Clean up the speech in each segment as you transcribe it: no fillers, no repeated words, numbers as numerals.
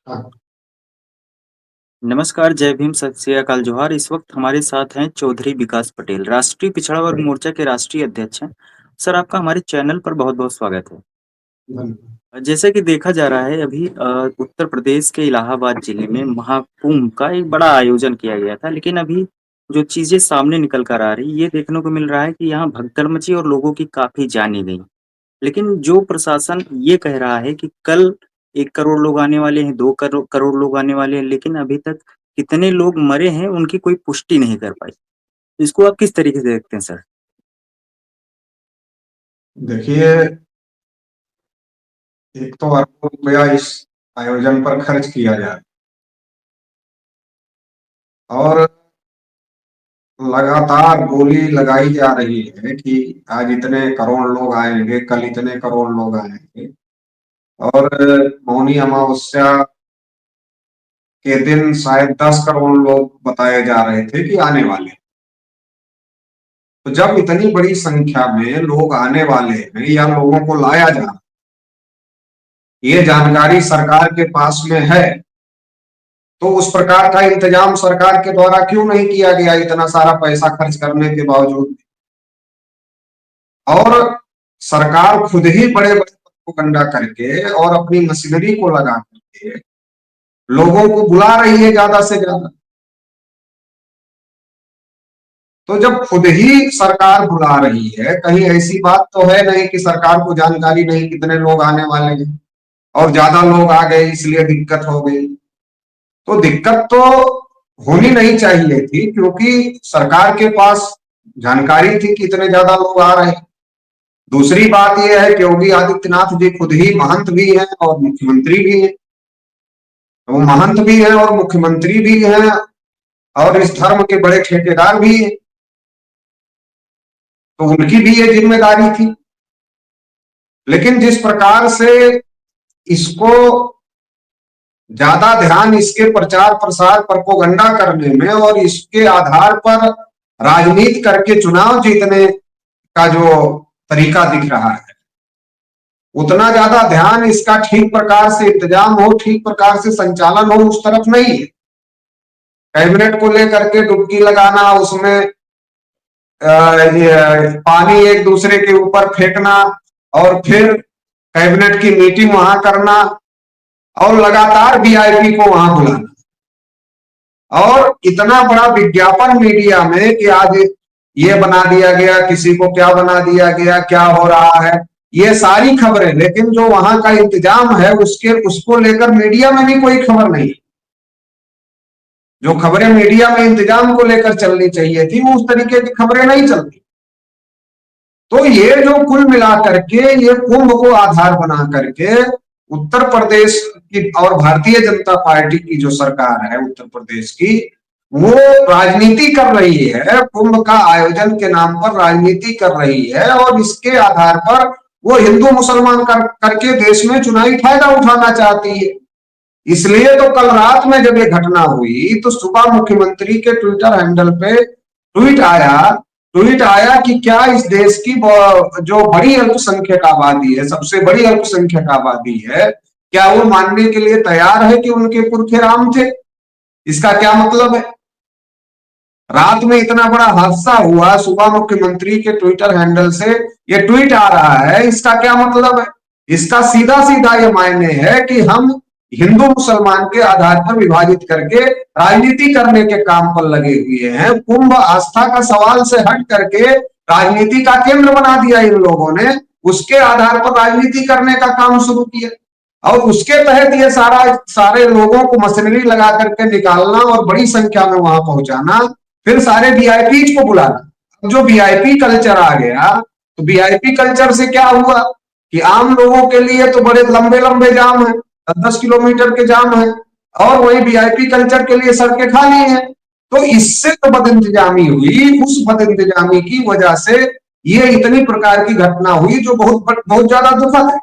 हाँ। नमस्कार, जय भीम, सत श्री अकाल, जोहार। इस वक्त हमारे साथ हैं चौधरी विकास पटेल, राष्ट्रीय पिछड़ा वर्ग मोर्चा के राष्ट्रीय अध्यक्ष हैं। सर, आपका हमारे चैनल पर बहुत-बहुत स्वागत है। धन्यवाद। जैसे कि देखा जा रहा है अभी उत्तर प्रदेश के इलाहाबाद जिले में महाकुंभ का एक बड़ा आयोजन किया गया था, लेकिन अभी जो चीज़ें सामने निकल कर आ रही, ये देखने को मिल रहा है कि यहाँ भगदड़ मची और लोगों की काफ़ी जानें गईं। लेकिन जो प्रशासन ये कह रहा है कि कल 1 करोड़ लोग आने वाले हैं, 2 करोड़ लोग आने वाले हैं, लेकिन अभी तक कितने लोग मरे हैं, उनकी कोई पुष्टि नहीं कर पाई। इसको आप किस तरीके से देखते हैं सर? देखिए, एक तो अरबों रुपया इस आयोजन पर खर्च किया जा रहा है और लगातार बोली लगाई जा रही है कि आज इतने करोड़ लोग आएंगे, कल इतने करोड़ लोग आएंगे। और मौनी अमावस्या के दिन शायद 10 करोड़ लोग बताए जा रहे थे कि आने वाले हैं। तो जब इतनी बड़ी संख्या में लोग आने वाले हैं या लोगों को लाया जा रहा है, ये जानकारी सरकार के पास में है, तो उस प्रकार का इंतजाम सरकार के द्वारा क्यों नहीं किया गया इतना सारा पैसा खर्च करने के बावजूद। और सरकार खुद ही बड़े बड़े प्रोपेगेंडा करके और अपनी मशीनरी को लगा करके लोगों को बुला रही है ज्यादा से ज्यादा। तो जब खुद ही सरकार बुला रही है, कहीं ऐसी बात तो है नहीं कि सरकार को जानकारी नहीं कितने लोग आने वाले हैं और ज्यादा लोग आ गए इसलिए दिक्कत हो गई। तो दिक्कत तो होनी नहीं चाहिए थी, क्योंकि सरकार के पास जानकारी थी कि इतने ज्यादा लोग आ रहे हैं। दूसरी बात यह है कि योगी आदित्यनाथ जी खुद ही महंत भी हैं और मुख्यमंत्री भी हैं। वो महंत भी हैं और मुख्यमंत्री भी हैं और इस धर्म के बड़े ठेकेदार भी हैं, तो उनकी भी ये जिम्मेदारी थी। लेकिन जिस प्रकार से इसको ज्यादा ध्यान इसके प्रचार प्रसार प्रोपेगेंडा करने में और इसके आधार पर राजनीति करके चुनाव जीतने का जो तरीका दिख रहा है, उतना ज्यादा ध्यान इसका ठीक प्रकार से इंतजाम हो, ठीक प्रकार से संचालन हो, उस तरफ नहीं है। कैबिनेट को लेकर के डुबकी लगाना, उसमें पानी एक दूसरे के ऊपर फेंकना और फिर कैबिनेट की मीटिंग वहां करना और लगातार वीआईपी को वहां बुलाना और इतना बड़ा विज्ञापन मीडिया में कि आज ये बना दिया गया, किसी को क्या बना दिया गया, क्या हो रहा है, ये सारी खबरें। लेकिन जो वहां का इंतजाम है उसको लेकर मीडिया में भी कोई खबर नहीं। जो खबरें मीडिया में इंतजाम को लेकर चलनी चाहिए थी, वो उस तरीके की खबरें नहीं चलती। तो ये जो कुल मिलाकर के ये कुंभ को आधार बना करके उत्तर प्रदेश की और भारतीय जनता पार्टी की जो सरकार है उत्तर प्रदेश की, वो राजनीति कर रही है। कुंभ का आयोजन के नाम पर राजनीति कर रही है और इसके आधार पर वो हिंदू मुसलमान करके देश में चुनावी फायदा उठाना चाहती है। इसलिए तो कल रात में जब ये घटना हुई तो सुबह मुख्यमंत्री के ट्विटर हैंडल पे ट्वीट आया ट्वीट आया कि क्या इस देश की जो बड़ी अल्पसंख्यक आबादी है, सबसे बड़ी अल्पसंख्यक आबादी है, क्या वो मानने के लिए तैयार है कि उनके पुरखे राम थे? इसका क्या मतलब है? रात में इतना बड़ा हादसा हुआ, सुबह मुख्यमंत्री के ट्विटर हैंडल से ये ट्वीट आ रहा है, इसका क्या मतलब है? इसका सीधा सीधा ये मायने है कि हम हिंदू मुसलमान के आधार पर विभाजित करके राजनीति करने के काम पर लगे हुए हैं। कुंभ आस्था का सवाल से हट करके राजनीति का केंद्र बना दिया इन लोगों ने, उसके आधार पर राजनीति करने का काम शुरू किया और उसके तहत ये सारे लोगों को मशीनरी लगा करके निकालना और बड़ी संख्या में वहां पहुंचाना, फिर सारे वीआईपी को बुलाना। अब जो वीआईपी कल्चर आ गया, तो वीआईपी कल्चर से क्या हुआ कि आम लोगों के लिए तो बड़े लंबे लंबे जाम है, 10-10 किलोमीटर के जाम है, और वही वीआईपी कल्चर के लिए सड़कें खाली है। तो इससे तो बद इंतजामी हुई, उस बद इंतजामी की वजह से ये इतनी प्रकार की घटना हुई जो बहुत बहुत ज्यादा दुखद है।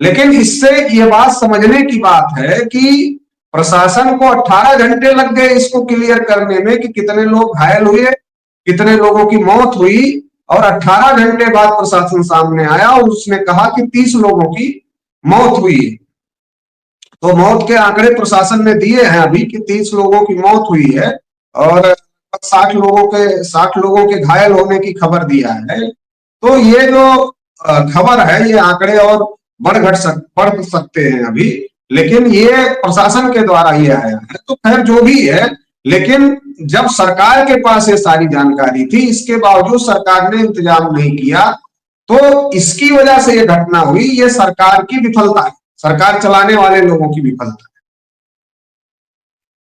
लेकिन इससे ये बात समझने की बात है कि प्रशासन को 18 घंटे लग गए इसको क्लियर करने में कि कितने लोग घायल हुए, कितने लोगों की मौत हुई, और 18 घंटे बाद प्रशासन सामने आया और उसने कहा कि 30 लोगों की मौत हुई। तो मौत के आंकड़े प्रशासन ने दिए हैं अभी कि 30 लोगों की मौत हुई है और 60 लोगों के घायल होने की खबर दिया है। तो ये जो खबर है, ये आंकड़े और बढ़ सकते हैं अभी, लेकिन ये प्रशासन के द्वारा ये आया है। तो खैर जो भी है, लेकिन जब सरकार के पास ये सारी जानकारी थी, इसके बावजूद सरकार ने इंतजाम नहीं किया, तो इसकी वजह से ये घटना हुई। ये सरकार की विफलता है, सरकार चलाने वाले लोगों की विफलता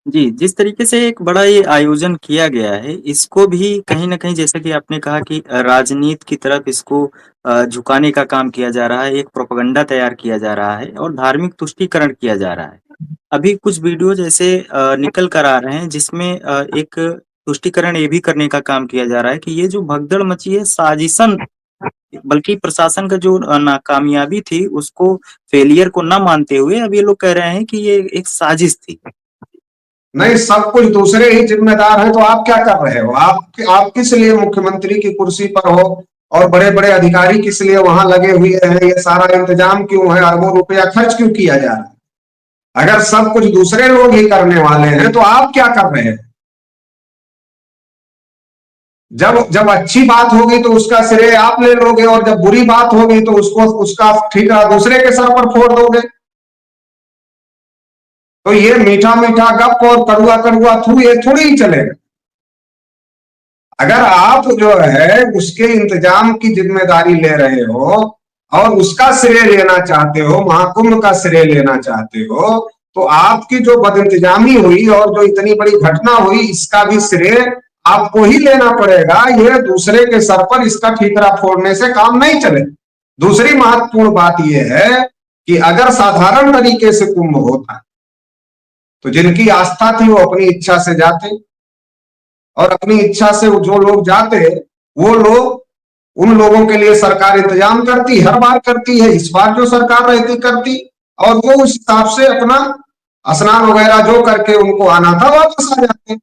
जी, जिस तरीके से एक बड़ा ये आयोजन किया गया है, इसको भी कहीं न कहीं जैसा कि आपने कहा कि राजनीति की तरफ इसको झुकाने का काम किया जा रहा है, एक प्रोपेगेंडा तैयार किया जा रहा है और धार्मिक तुष्टीकरण किया जा रहा है। अभी कुछ वीडियोज़ ऐसे निकल कर आ रहे हैं जिसमें एक तुष्टीकरण ये भी करने का काम किया जा रहा है कि ये जो भगदड़ मची है साजिशन, बल्कि प्रशासन का जो नाकामयाबी थी उसको फेलियर को ना मानते हुए अब ये लोग कह रहे हैं कि ये एक साजिश थी। है। नहीं, सब कुछ दूसरे ही जिम्मेदार हैं, तो आप क्या कर रहे हो? आप किस लिए मुख्यमंत्री की कुर्सी पर हो और बड़े बड़े अधिकारी किस लिए वहां लगे हुए हैं? ये सारा इंतजाम क्यों है? अरबों रुपया खर्च क्यों किया जा रहा है? अगर सब कुछ दूसरे लोग ही करने वाले हैं तो आप क्या कर रहे हैं? जब जब अच्छी बात होगी तो उसका श्रेय आप ले लोगे, और जब बुरी बात होगी तो उसका ठिकाना दूसरे के सर पर फोड़ दोगे। तो ये मीठा मीठा गप और कड़ुआ कड़ुआ थू, ये थोड़ी ही चलेगा। अगर आप जो है उसके इंतजाम की जिम्मेदारी ले रहे हो और उसका श्रेय लेना चाहते हो, महाकुंभ का श्रेय लेना चाहते हो, तो आपकी जो बदइंतजामी हुई और जो इतनी बड़ी घटना हुई, इसका भी श्रेय आपको ही लेना पड़ेगा। ये दूसरे के सर पर इसका ठीकरा फोड़ने से काम नहीं चले। दूसरी महत्वपूर्ण बात यह है कि अगर साधारण तरीके से कुंभ होता तो जिनकी आस्था थी वो अपनी इच्छा से जाते, और अपनी इच्छा से जो लोग जाते, वो लोग, उन लोगों के लिए सरकार इंतजाम करती, हर बार करती है, इस बार जो सरकार रहती करती, और वो उस हिसाब से अपना स्नान वगैरह जो करके उनको आना था वापस आ जाते।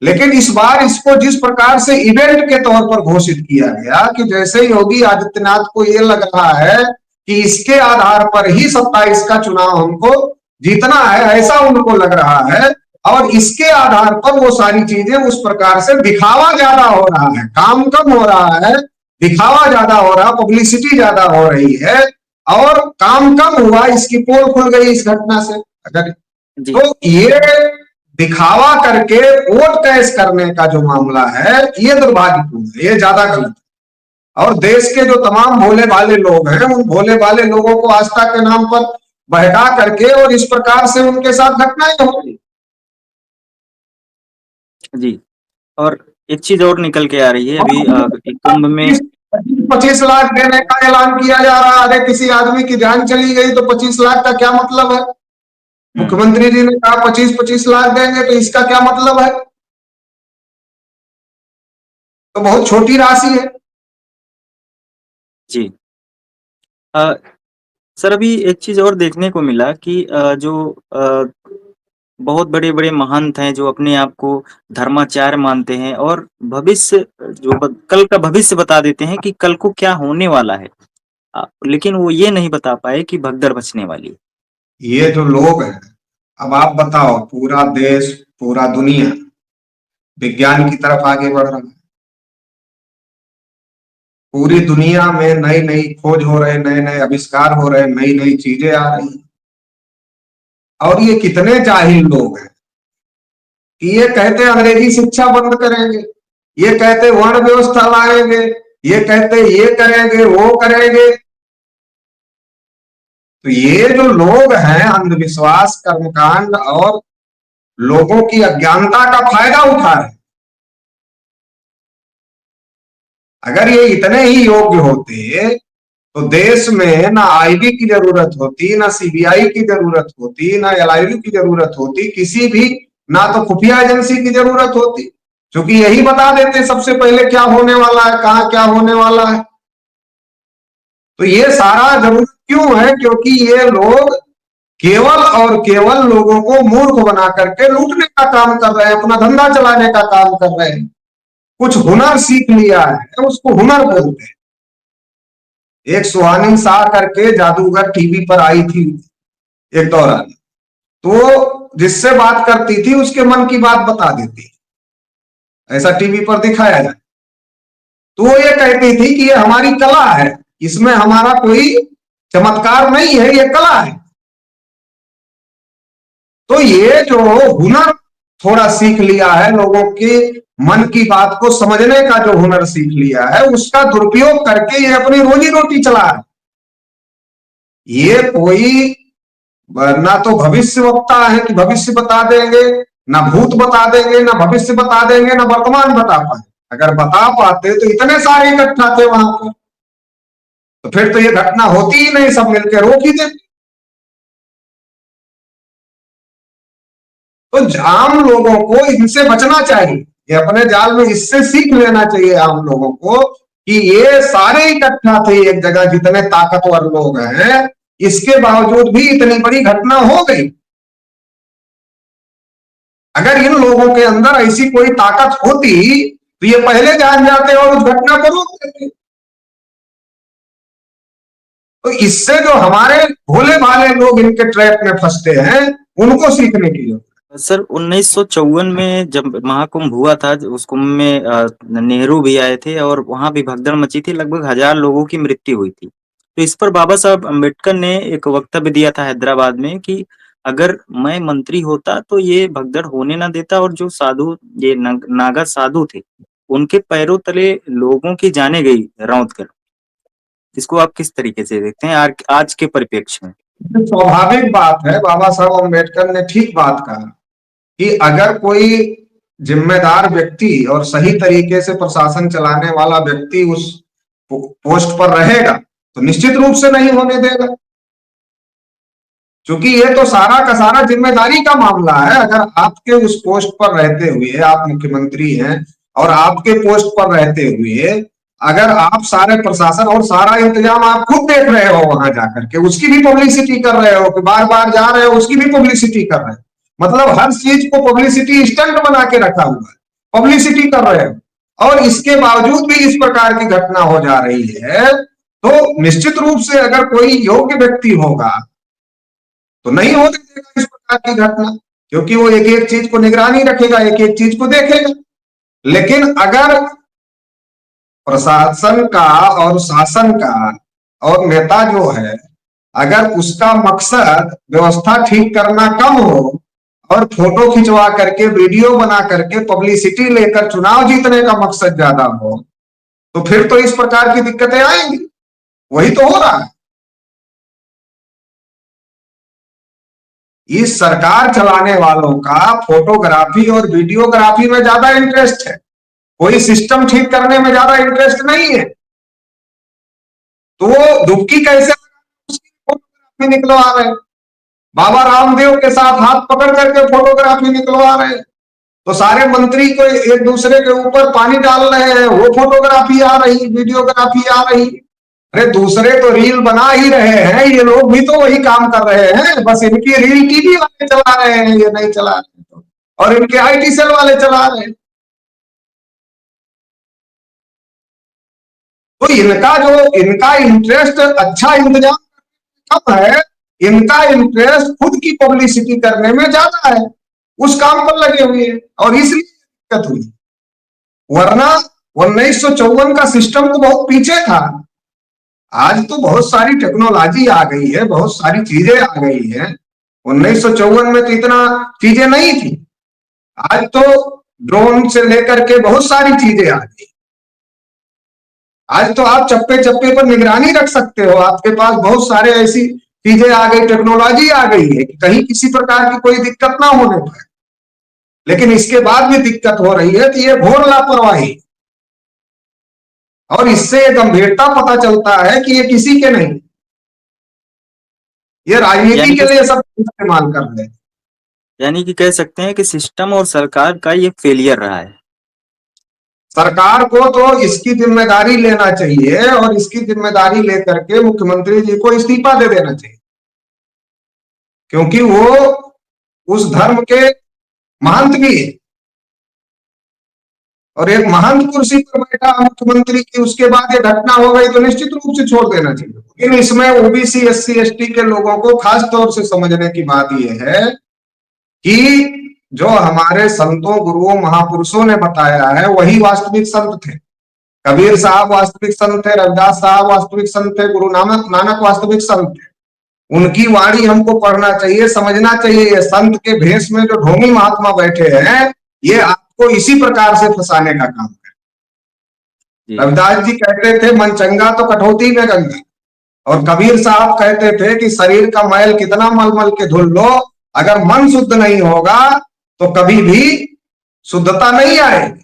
लेकिन इस बार इसको जिस प्रकार से इवेंट के तौर पर घोषित किया गया कि जैसे योगी आदित्यनाथ को ये लग रहा है कि इसके आधार पर ही 27 का चुनाव हमको जीतना है, ऐसा उनको लग रहा है, और इसके आधार पर वो सारी चीजें उस प्रकार से दिखावा ज्यादा हो रहा है, काम कम हो रहा है, दिखावा ज्यादा हो रहा, पब्लिसिटी ज्यादा हो रही है, और काम कम हुआ, इसकी पोल खुल गई इस घटना से। अगर जी, तो ये दिखावा करके वोट कैश करने का जो मामला है, ये दुर्भाग्यपूर्ण है, ये ज्यादा गलत है। और देश के जो तमाम भोले भाले लोग हैं, उन भोले भाले लोगों को आस्था के नाम पर बहका करके और इस प्रकार से उनके साथ घटनाएं हो रही। जी। और एक चीज़ और निकल के आ रही है अभी कुंभ में। 25 लाख देने का ऐलान किया जा रहा है। अरे किसी आदमी की जान चली गई तो 25 लाख का क्या मतलब है? हुँ, मुख्यमंत्री जी ने कहा 25-25 लाख देंगे, तो इसका क्या मतलब है? तो बहुत छोटी राशि है। जी। अ, सर अभी एक चीज़ और देखने को मिला कि जो बहुत बड़े-बड़े महंत हैं जो अपने आप को धर्माचार्य मानते हैं और भविष्य जो कल का भविष्य बता देते हैं कि कल को क्या होने वाला है। लेकिन वो ये नहीं बता पाए कि भगदड़ मचने वाली है। ये जो लोग हैं, अब आप बताओ, पूरा देश, पूरा दुनिया विज्ञान की तरफ आगे बढ़ रहा है। पूरी दुनिया में नई नई खोज हो रहे, नए नए आविष्कार हो रहे, नई नई चीजें आ रही हैं। और ये कितने जाहिल लोग हैं कि ये कहते अंग्रेजी शिक्षा बंद करेंगे, ये कहते वर्ण व्यवस्था लाएंगे, ये कहते ये करेंगे वो करेंगे। तो ये जो लोग हैं, अंधविश्वास, कर्मकांड और लोगों की अज्ञानता का फायदा उठा रहे। अगर ये इतने ही योग्य होते तो देश में ना आईबी की जरूरत होती, ना सीबीआई की जरूरत होती, ना एलआईयू की जरूरत होती, किसी भी, ना तो खुफिया एजेंसी की जरूरत होती, क्योंकि यही बता देते सबसे पहले क्या होने वाला है, कहां क्या होने वाला है। तो ये सारा जरूरत क्यों है? क्योंकि ये लोग केवल और केवल लोगों को मूर्ख बना करके लूटने का काम कर रहे हैं, अपना धंधा चलाने का काम कर रहे हैं। कुछ हुनर सीख लिया है, उसको हुनर बोलते हैं। एक सुहानी शाह करके जादूगर टीवी पर आई थी, एक दौरान, तो जिससे बात करती थी उसके मन की बात बता देती, ऐसा टीवी पर दिखाया जाए। तो वो ये कहती थी कि ये हमारी कला है, इसमें हमारा कोई चमत्कार नहीं है, ये कला है। तो ये जो हुनर थोड़ा सीख लिया है, लोगों के मन की बात को समझने का जो हुनर सीख लिया है, उसका दुरुपयोग करके ये अपनी रोजी रोटी चला रहे। ये कोई ना तो भविष्य वक्ता है कि भविष्य बता देंगे, ना भूत बता देंगे, ना भविष्य बता देंगे, ना वर्तमान बता पाए। अगर बता पाते तो इतने सारे इकट्ठा थे वहां पर, तो फिर तो ये घटना होती ही नहीं, सब मिलकर रोक ही देते। तो आम लोगों को इनसे बचना चाहिए, ये अपने जाल में इससे सीख लेना चाहिए आम लोगों को कि ये सारे इकट्ठा थे एक जगह, जितने ताकतवर लोग हैं, इसके बावजूद भी इतनी बड़ी घटना हो गई। अगर इन लोगों के अंदर ऐसी कोई ताकत होती तो ये पहले जान जाते और उस घटना को रोक देते। तो इससे जो हमारे भोले भाले लोग इनके ट्रैप में फंसते हैं, उनको सीखने की जरूरत। सर 1954 में जब महाकुंभ हुआ था, उस कुंभ में नेहरू भी आए थे और वहां भी भगदड़ मची थी, लगभग 1000 लोगों की मृत्यु हुई थी। तो इस पर बाबा साहब अम्बेडकर ने एक वक्तव्य दिया था हैदराबाद में कि अगर मैं मंत्री होता तो ये भगदड़ होने ना देता, और जो साधु, ये नागा साधु थे, उनके पैरों तले लोगों की जाने गई रौंद कर। इसको आप किस तरीके से देखते हैं आज के परिप्रेक्ष्य में? स्वाभाविक बात है, बाबा साहब अम्बेडकर ने ठीक बात कहा कि अगर कोई जिम्मेदार व्यक्ति और सही तरीके से प्रशासन चलाने वाला व्यक्ति उस पोस्ट पर रहेगा तो निश्चित रूप से नहीं होने देगा, क्योंकि ये तो सारा का सारा जिम्मेदारी का मामला है। अगर आपके उस पोस्ट पर रहते हुए, आप मुख्यमंत्री हैं और आपके पोस्ट पर रहते हुए अगर आप सारे प्रशासन और सारा इंतजाम आप खुद देख रहे हो, वहां जाकर के उसकी भी पब्लिसिटी कर रहे हो, कि बार बार जा रहे हो उसकी भी पब्लिसिटी कर रहे हो, मतलब हर चीज को पब्लिसिटी स्टंट बना के रखा हुआ है, पब्लिसिटी कर रहे हो, और इसके बावजूद भी इस प्रकार की घटना हो जा रही है, तो निश्चित रूप से अगर कोई योग्य व्यक्ति होगा तो नहीं होने देगा इस प्रकार की घटना, क्योंकि वो एक एक चीज को निगरानी रखेगा, एक एक चीज को देखेगा। लेकिन अगर प्रशासन का और शासन का और नेता जो है, अगर उसका मकसद व्यवस्था ठीक करना कम हो और फोटो खिंचवा करके, वीडियो बना करके, पब्लिसिटी लेकर चुनाव जीतने का मकसद ज्यादा हो, तो फिर तो इस प्रकार की दिक्कतें आएंगी। वही तो हो रहा है। इस सरकार चलाने वालों का फोटोग्राफी और वीडियोग्राफी में ज्यादा इंटरेस्ट है, कोई सिस्टम ठीक करने में ज्यादा इंटरेस्ट नहीं है। तो वो दुबकी कैसे उसकी फोटोग्राफी निकलवा रहे हैं, बाबा रामदेव के साथ हाथ पकड़ करके फोटोग्राफी निकलवा रहे हैं, तो सारे मंत्री को एक दूसरे के ऊपर पानी डाल रहे हैं, वो फोटोग्राफी आ रही, वीडियोग्राफी आ रही। अरे दूसरे तो रील बना ही रहे हैं, ये लोग भी तो वही काम कर रहे हैं, बस इनकी रील टीवी वाले चला रहे हैं, ये नहीं चला रहे तो, और इनके आईटी सेल वाले चला रहे हैं। तो इनका इंटरेस्ट अच्छा इंतजाम कम है, इनका इंटरेस्ट खुद की पब्लिसिटी करने में ज्यादा है, उस काम पर लगे हुए हैं, और इसलिए दिक्कत हुई। वरना 1954 का सिस्टम तो बहुत पीछे था। आज तो बहुत सारी टेक्नोलॉजी आ गई है, बहुत सारी चीजें आ गई हैं। 1954 में तो इतना चीजें नहीं थी। आज तो ड्रोन से लेकर के बहुत सारी चीजें आ गई। आज तो आप चप्पे चप्पे पर निगरानी रख सकते हो, आपके पास बहुत सारे ऐसी चीजें आ गई, टेक्नोलॉजी आ गई है कि कहीं किसी प्रकार की कोई दिक्कत ना होने पाए। लेकिन इसके बाद भी दिक्कत हो रही है, तो ये घोर लापरवाही, और इससे गंभीरता पता चलता है कि ये किसी के नहीं, ये राजनीति के लिए सब इस्तेमाल कर रहे हैं। यानी कि कह सकते हैं कि सिस्टम और सरकार का ये फेलियर रहा है। सरकार को तो इसकी जिम्मेदारी लेना चाहिए, और इसकी जिम्मेदारी लेकर के मुख्यमंत्री जी को इस्तीफा दे देना चाहिए, क्योंकि वो उस धर्म के महंत भी है, और एक महंत कुर्सी पर बैठा मुख्यमंत्री की, उसके बाद ये घटना हो गई तो निश्चित रूप से छोड़ देना चाहिए। लेकिन इसमें ओबीसी एससी एसटी के लोगों को खास तौर से समझने की बात यह है कि जो हमारे संतों गुरुओं महापुरुषों ने बताया है वही वास्तविक संत थे। कबीर साहब वास्तविक संत थे, रविदास साहब वास्तविक संत थे, गुरु नानक वास्तविक संत थे। उनकी वाणी हमको पढ़ना चाहिए, समझना चाहिए। ये संत के भेष में जो ढोंगी महात्मा बैठे हैं, ये आपको इसी प्रकार से फंसाने का काम है। रविदास जी कहते थे मन चंगा तो कटौती में गंगा, और कबीर साहब कहते थे कि शरीर का मैल कितना मलमल के धुल लो, अगर मन शुद्ध नहीं होगा तो कभी भी शुद्धता नहीं आएगी।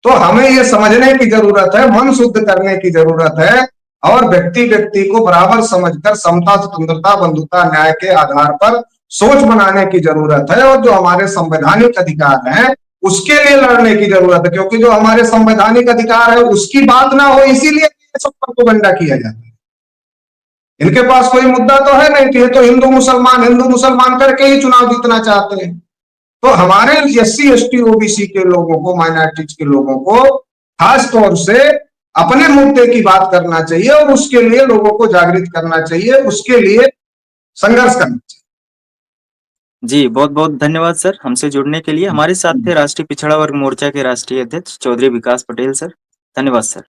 तो हमें यह समझने की जरूरत है, मन शुद्ध करने की जरूरत है, और व्यक्ति व्यक्ति को बराबर समझकर समता स्वतंत्रता बंधुता न्याय के आधार पर सोच बनाने की जरूरत है। और जो हमारे संवैधानिक अधिकार हैं उसके लिए लड़ने की जरूरत है, क्योंकि जो हमारे संवैधानिक अधिकार है उसकी बात ना हो, इसीलिए सब प्रोपेगेंडा किया जाता है। इनके पास कोई मुद्दा तो है नहीं कि ये तो हिंदू मुसलमान करके ही चुनाव जीतना चाहते हैं। तो हमारे एससी एसटी ओबीसी के लोगों को, माइनॉरिटीज के लोगों को खास तौर से अपने मुद्दे की बात करना चाहिए और उसके लिए लोगों को जागृत करना चाहिए, उसके लिए संघर्ष करना चाहिए। जी, बहुत-बहुत धन्यवाद सर हमसे जुड़ने के लिए। हमारे साथ थे राष्ट्रीय पिछड़ा वर्ग मोर्चा के राष्ट्रीय अध्यक्ष चौधरी विकास पटेल सर। धन्यवाद सर।